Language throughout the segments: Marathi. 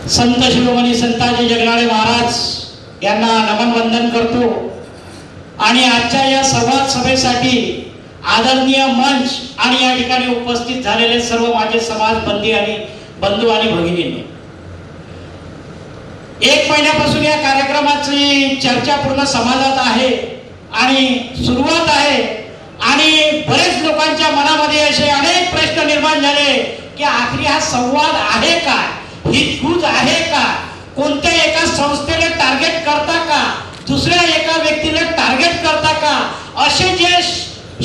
संत शिरोमणी संताजी जगनाळे महाराज यांना नमन वंदन करतो आणि आजच्या या संवाद सभेसाठी आदरणीय मंच आणि या ठिकाणी उपस्थित झालेले सर्व माझे समाज बंदी आणि बंधू आणि भगिनींनी, एक महिन्यापासून या कार्यक्रमाची चर्चा पूर्ण समाजात आहे आणि सुरुवात आहे आणि बरेच लोकांच्या मनामध्ये असे अनेक प्रश्न निर्माण झाले की आखरी हा संवाद आहे का, हितगुज आहे का, कोणत्या एका संस्थेला टार्गेट करता का, दुसऱ्या एका व्यक्तीला टार्गेट करता का, असे जे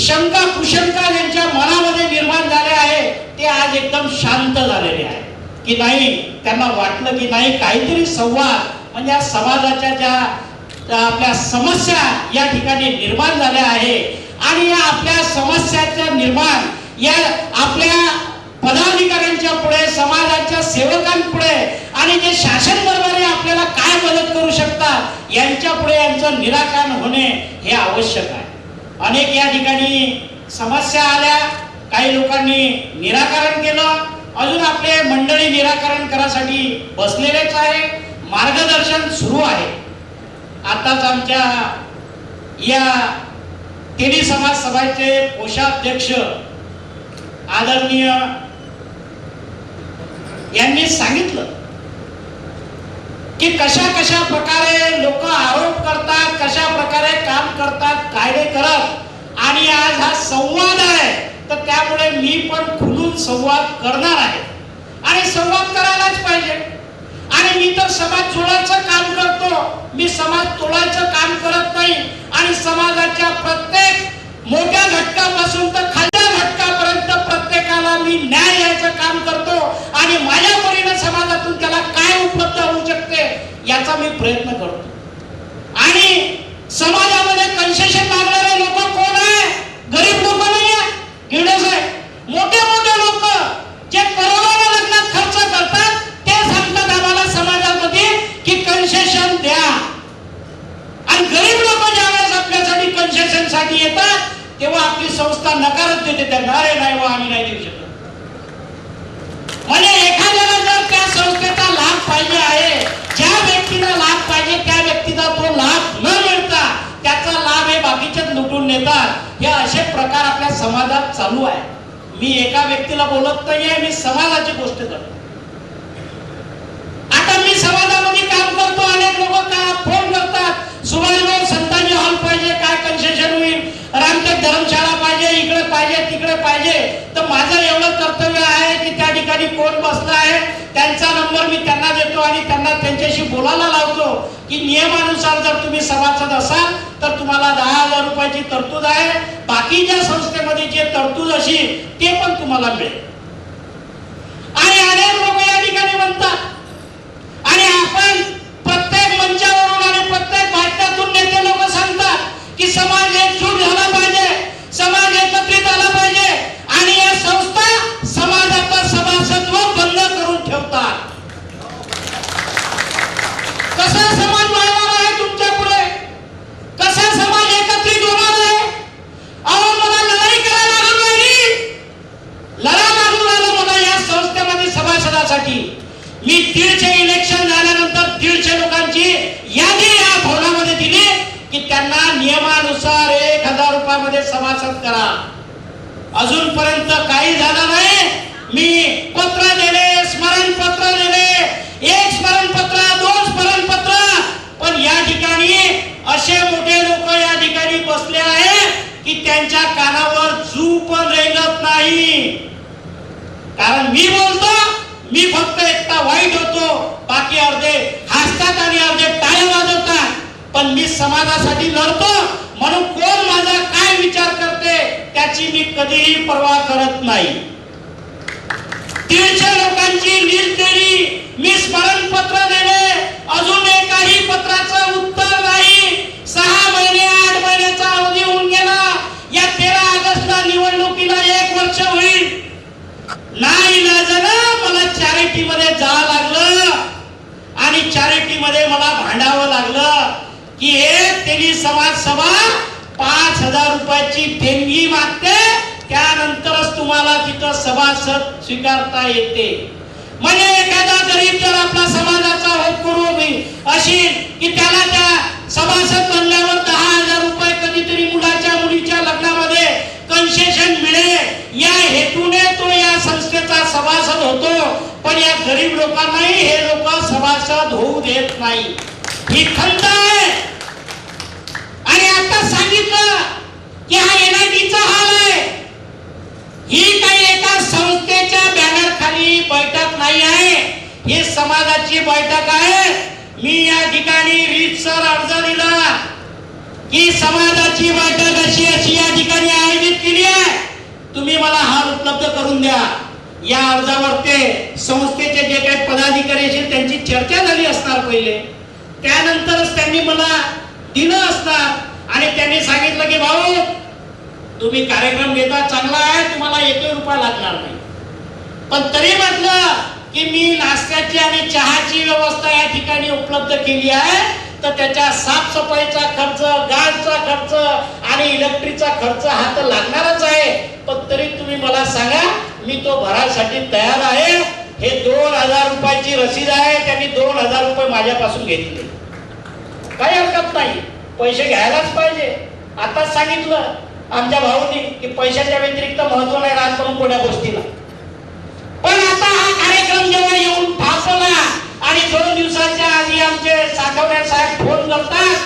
शंका कुशंका ज्यांच्या मनामध्ये निर्माण झाले आहे ते आज एकदम शांत झालेले आहे की नाही. त्यांना वाटलं की नाही काहीतरी संवाद म्हणजे या समाजाच्या ज्या आपल्या समस्या या ठिकाणी निर्माण झाल्या आहे आणि या आपल्या समस्याच्या निर्माण या आपल्या पदाधिकाऱ्यांच्या पुढे, समाजाच्या सेवकांपुढे आणि जे शासन दरबारी आपल्याला काय मदत करू शकतात यांच्या पुढे यांचं निराकरण होणे हे आवश्यक आहे. अनेक या ठिकाणी समस्या आल्या, काही लोकांनी निराकरण केलं, अजून आपले मंडळी निराकरण करासाठी बसलेलेच आहे, मार्गदर्शन सुरू आहे. आताच आमच्या या तिन्ही समाज सभाचे कोषाध्यक्ष आदरणीय यांनी सांगितलं की कशा कशा प्रकारे लोक आरोप करतात, कशा प्रकारे काम करतात, कायदे करत, आणि आज हा संवाद आहे तर त्यामुळे मी पण खुलून संवाद करणार आहे आणि संवाद करायलाच पाहिजे. आणि मी तर समाज जोडायचं काम करतो, मी समाज तोडायचं काम करत नाही आणि समाजाच्या प्रत्येक मोठ्या घटकापासून तर खालच्या घटकापर्यंत प्रत्येकाला मी न्याय द्यायचं काम करतो आणि माझ्या परीने समाजातून त्याला काय उपलब्ध होऊ शकते याचा मी प्रयत्न करतो. आणि समाजामध्ये कन्सेशन मागणारे लोक कोण आहे? गरीब लोक नाही आहे, गिरडस आहे. मोठे मोठे लोक जे करोडोने लग्नात खर्च करतात ते सांगतात आम्हाला समाजामध्ये की कन्सेशन द्या. आणि गरीब लोक ज्यावेळेस आपल्यासाठी कन्सेशन साठी येतात तेव्हा आपली संस्था नकारच देते, त्यांना अरे नाही व आम्ही नाही देऊ शकत. म्हणजे एखाद्याला जर त्या संस्थेचा लाभ पाहिजे आहे, ज्या व्यक्तीला लाभ पाहिजे त्या व्यक्तीला तो लाभ न मिळता त्याचा लाभ हे बाकीचेच लुटून नेतात. हे असे प्रकार आपल्या समाजात चालू आहे. मी एका व्यक्तीला बोलत नाहीये, मी समाजाची गोष्ट करतो. आता मी समाजामध्ये काम करतो, अनेक लोक का फोन करतात, सुभाषभाऊ संताजी हॉल पाहिजे, काय कन्सेशन होईल, रामटेक धर्मशाळा पाहिजे, इकडे पाहिजे तिकडे पाहिजे. तर माझं एवढं कर्तव्य आहे की त्या ठिकाणी कोण बसला आहे त्यांचा नंबर मी त्यांना देतो आणि त्यांना त्यांच्याशी बोलायला लावतो की नियमानुसार जर तुम्ही सभासद असाल तर तुम्हाला 10,000 रुपयाची तरतूद आहे, बाकीच्या संस्थेमध्ये जे तरतूद अशी ते पण तुम्हाला मिळेल. आणि अनेक लोक या ठिकाणी म्हणतात आणि आपण प्रत्येक मंचावरून आणि प्रत्येक भाषणातून नेते लोक सांगतात की समाज एकजूट झाला पाहिजे, समाज एकत्रित आला पाहिजे आणि या संस्था समाजाचं सभासत्व बंद करून ठेवतात. कसा समाज वाढणार आहे तुमच्या पुढे? कसा समाज एकत्रित होणार आहे? अहो मला लढाई करायला लागू नाही, लढा लागू झालं मला या संस्थेमध्ये सभासदासाठी. मी 150 इलेक्शन झाल्यानंतर 150 लोकांची यादी या भवनामध्ये दिली की त्यांना नियमानुसार 1,000 रुपयामध्ये सभासद करा. अजूनपर्यंत काही झालं नाही. मी पत्र दिले, स्मरणपत्र दिले, 1 स्मरणपत्र, 2 स्मरणपत्र, पण या ठिकाणी असे मोठे लोक या ठिकाणी बसले आहे की त्यांच्या कानावर जू पण रेंगत नाही. कारण मी बोलतो, मी फक्त एकटा वाईट होतो, बाकी अर्धे हसतात आणि अर्धे टाळ्या वाजवतात. पण मी समाजासाठी लढतो म्हणून कोण माझा काय विचार करते त्याची मी कधीही पर्वा करत नाही. 150 लोकांची लिस्ट दिली, मी स्मरणपत्र दिले, अजून एकाही पत्राचं उत्तर नाही. 6 महिने 8 महिन्याचा अवधी होऊन गेला. या 13 ऑगस्टला निवडणुकीला 1 वर्ष होईल. नाही इलाजानं मला चॅरिटी मध्ये जावं लागलं आणि चॅरिटी मध्ये मला भांडावं लागलं की हे तेली समाज सभा 5,000 रुपयाची देणगी मागते, त्यानंतरच तुम्हाला तिथं सभासद स्वीकारता येते. म्हणजे एखादा गरीब जर आपला समाजाचा होतकरू असेल की त्याला त्या सभासद बनल्यावर 10,000 रुपये कधीतरी मुलीच्या लग्नामध्ये कन्सेशन मिळेल या हेतूने तो या संस्थेचा सभासद होतो, पण या गरीब लोकांनाही हे लोक सभासद होऊ देत नाही, ही खंत आहे. आणि आता सांगितलं की हा एनआयटीचा हाल आहे. ही काही एका संस्थेच्या बॅनर खाली बैठक नाही आहे, ही समाजाची बैठक आहे. मी या ठिकाणी रीतसर अर्ज दिला की समाजाची बैठक अशी अशी या ठिकाणी आयोजित केली आहे, तुम्ही मला हाल उपलब्ध करून द्या. या अर्जावर ते संस्थेचे जे काही पदाधिकारी असतील त्यांची चर्चा झाली असणार पहिले, त्यानंतरच त्यांनी मला दिलं असणार आणि त्यांनी सांगितलं की भाऊ तुम्ही कार्यक्रम घेता चांगला आहे, तुम्हाला 1 रुपया लागणार नाही, पण तरी म्हटलं की मी नाश्त्याची आणि चहाची व्यवस्था या ठिकाणी उपलब्ध केली आहे, तर त्याच्या साफसफाईचा खर्च, गॅसचा खर्च आणि इलेक्ट्रिकचा खर्च हा तर लागणारच आहे, पण तरी तुम्ही मला सांगा मी तो भरायसाठी तयार आहे. हे 2,000 रुपयाची रसीद आहे, त्यांनी 2,000 रुपये माझ्यापासून घेतले, काही हरकत नाही, पैसे घ्यायलाच पाहिजे. आताच सांगितलं आमच्या भाऊनी की पैशाच्या व्यतिरिक्त महत्व नाही राहत म्हणून कोण्या गोष्टीला. पण आता हा कार्यक्रम जेव्हा येऊन थांबला आणि 2 दिवसाच्या आधी आमचे साठवणे साहेब फोन करतात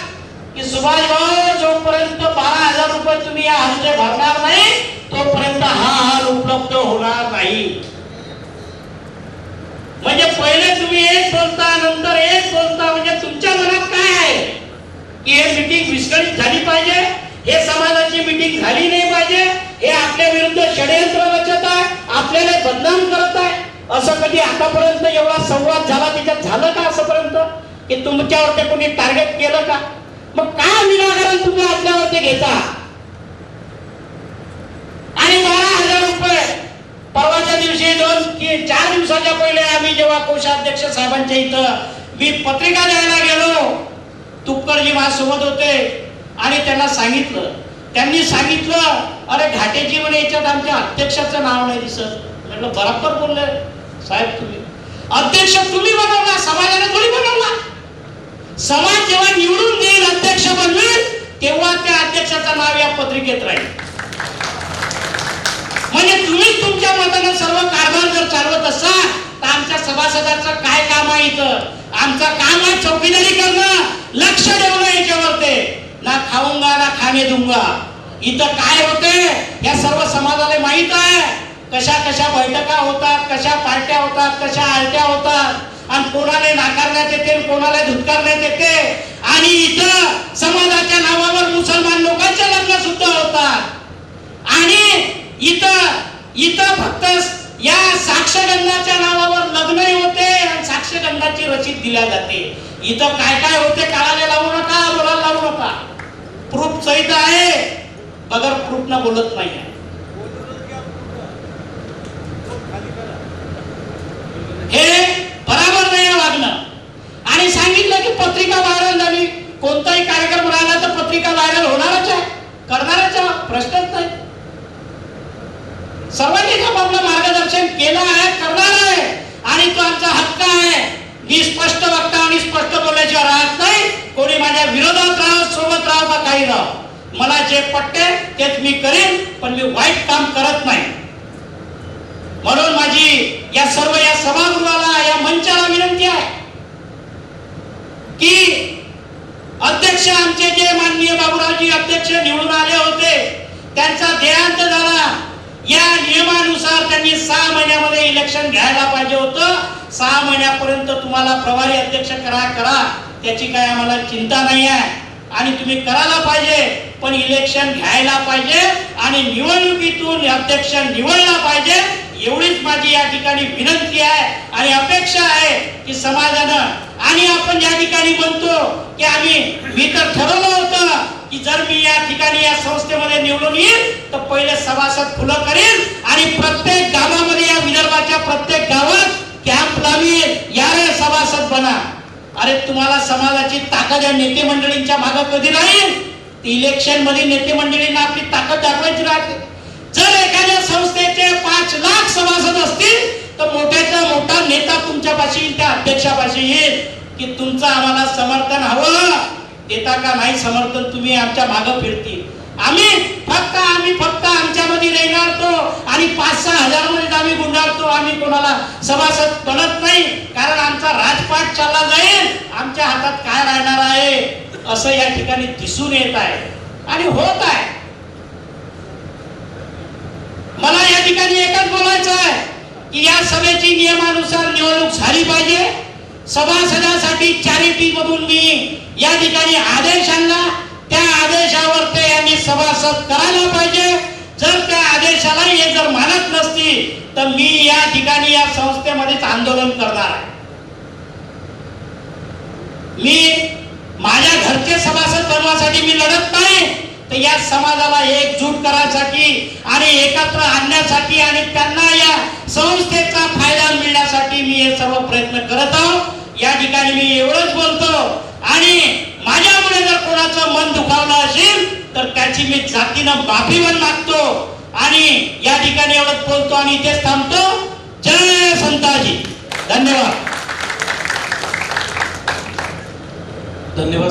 की सुभाष भाऊ जोपर्यंत 12,000 रुपये तुम्ही या हप्ते भरणार नाही तोपर्यंत हा हाल उपलब्ध होणार नाही. म्हणजे पहिले तुम्ही एक बोलता नंतर एक बोलता, म्हणजे तुमच्या मनात काय आहे की हे मीटिंग विस्कळीत झाली पाहिजे, हे समाजाची मीटिंग झाली नाही पाहिजे, हे आपल्या विरुद्ध षडयंत्र रचत आहे, आपल्याला बदनाम करत आहे. असं कधी आतापर्यंत एवढा संवाद झाला त्याच्यात झालं का असंपर्यंत की तुमच्यावर ते कोणी टार्गेट केलं का? मग काय विनाकारण तुम्ही आपल्यावर ते घेता? आणि 12,000 रुपये परवाच्या दिवशी 2-4 दिवसाच्या पहिले आम्ही जेव्हा कोषाध्यक्ष साहेबांच्या इथं मी पत्रिका द्यायला गेलो, तुपकरजी माझ्यासोबत होते आणि त्यांनी सांगितलं अरे घाटेजी म्हणे याच्यात आमच्या अध्यक्षाचं नाव नाही दिसत. म्हटलं बरोबर बोलले साहेब, तुम्ही अध्यक्ष तुम्ही बनवला, समाजाने थोडी बनवला. समाज जेव्हा निवडून देईल, अध्यक्ष बनवेल, तेव्हा त्या अध्यक्षाचं नाव या पत्रिकेत राहील. म्हणजे तुम्ही तुमच्या मताने सर्व कारभार जर चालवत असाल तर आमच्या सभासदाचं काय काम आहे? इथं आमचं काम आहे चौकीदारी करणं, लक्ष ठेवणं याच्यावरती, ना खाऊंगा ना खाणे दूंगा. इथं काय होते या सर्व समाजाला माहित आहे. कशा कशा बैठका होतात, कशा पार्ट्या होतात, कशा आलट्या होतात, आणि कोणाला नाकारण्यात येते कोणाला धुतकारण्यात येते. आणि इथं समाजाच्या नावावर मुसलमान लोकांचे लग्न सुद्धा होतात. आणि इथं फक्त या साक्षगंधाच्या नावावर लग्नही होते आणि साक्षगंधाची रसीद दिल्या जाते. इथं काय काय होते काळाला लावू नका, बोलायला लावू नका. प्रूफ सहित आहे, बगर प्रूफ न बोलत नाही. हे बरोबर नाही वागणं. आणि सांगितलं की पत्रिका व्हायरल झाली, कोणताही कार्यक्रम राहिला तर पत्रिका व्हायरल होणारच आहे, करणारच आहे, प्रश्नच नाही. सर्वांनी आपलं मार्गदर्शन केलं आहे, करणार आहे आणि तो आमचा हक्क आहे. मी स्पष्ट वक्ता आणि स्पष्ट बोलण्याची राहत नाही. कोणी माझ्या विरोधात राहा, सोबत राहा का काही राहा, मला जे पटते तेच मी करेन, पण मी वाईट काम करत नाही. म्हणून माझी या सर्व या सभागृहाला, या मंचाला विनंती आहे की अध्यक्ष आमचे जे माननीय बाबूरावजी अध्यक्ष निवडून आले होते, त्यांचा देहांत झाला. या नियमानुसार त्यांनी 6 महिन्यामध्ये इलेक्शन घ्यायला पाहिजे होतं. 6 महिन्यापर्यंत तुम्हाला प्रभारी अध्यक्ष करा, त्याची काय आम्हाला चिंता नाही आहे आणि तुम्ही करायला पाहिजे, पण इलेक्शन घ्यायला पाहिजे आणि निवडणुकीतून अध्यक्ष निवडला पाहिजे. एवढीच माझी या ठिकाणी विनंती आहे आणि अपेक्षा आहे की समाजानं, आणि आपण या ठिकाणी म्हणतो की मी तर ठरवलं होतं की जर मी या ठिकाणी या संस्थेमध्ये निवडून येईल तर पहिले सभासद खुलं करेल आणि प्रत्येक गावामध्ये, या विदर्भाच्या प्रत्येक गावात कॅम्प लावेल, यारे सभासद बना. अरे तुम्हाला समाजाची ताकद या नेते मंडळींच्या मागे कधी राहील? इलेक्शन मध्ये नेते मंडळींना आपली ताकद दाखवायची राहते. जर एखाद्या संस्थेचे 5 लाख सभासद असतील तर मोठ्याचा मोठा नेता अध्यक्षापाशी येईल की तुमचं आम्हाला समर्थन हवं, देता का नाही समर्थन, तुम्ही आमच्या मागं फिरतील. आम्ही फक्त आमच्यामध्ये रेंगाळतो आणि 5-6 हजार मध्ये आम्ही गुंडाळतो. आम्ही कोणाला सभासद बनत नाही, कारण आमचा राजपाट चालला जाईल, आमच्या हातात काय राहणार आहे असं या ठिकाणी दिसून येत आहे आणि होत आहे. मला या ठिकाणी एकच बोलायचं आहे की या सभेची नियमानुसार निवडणूक झाली पाहिजे. सभासदासाठी चॅरिटी मधून मी या ठिकाणी आदेश आणला, त्या आदेशावर ते यांनी सभासद करायला पाहिजे. जर त्या आदेशाला हे जर मानत नसतील तर मी या ठिकाणी या संस्थेमध्येच आंदोलन करणार आहे. मी माझ्या घरचे सभासद बनवासाठी मी लढत नाही, तर या समाजाला एकजूट करायसाठी आणि एकत्र आणण्यासाठी आणि त्यांना या संस्थेचा फायदा मिळण्यासाठी मी हे सर्व प्रयत्न करत आहोत. या ठिकाणी मी एवढंच बोलतो आणि माझ्यामुळे जर कोणाचं मन दुखावलं असेल तर त्याची मी जातीनं माफी पण मागतो आणि या ठिकाणी एवढंच बोलतो आणि इथेच थांबतो. जय संताजी. धन्यवाद. धन्यवाद.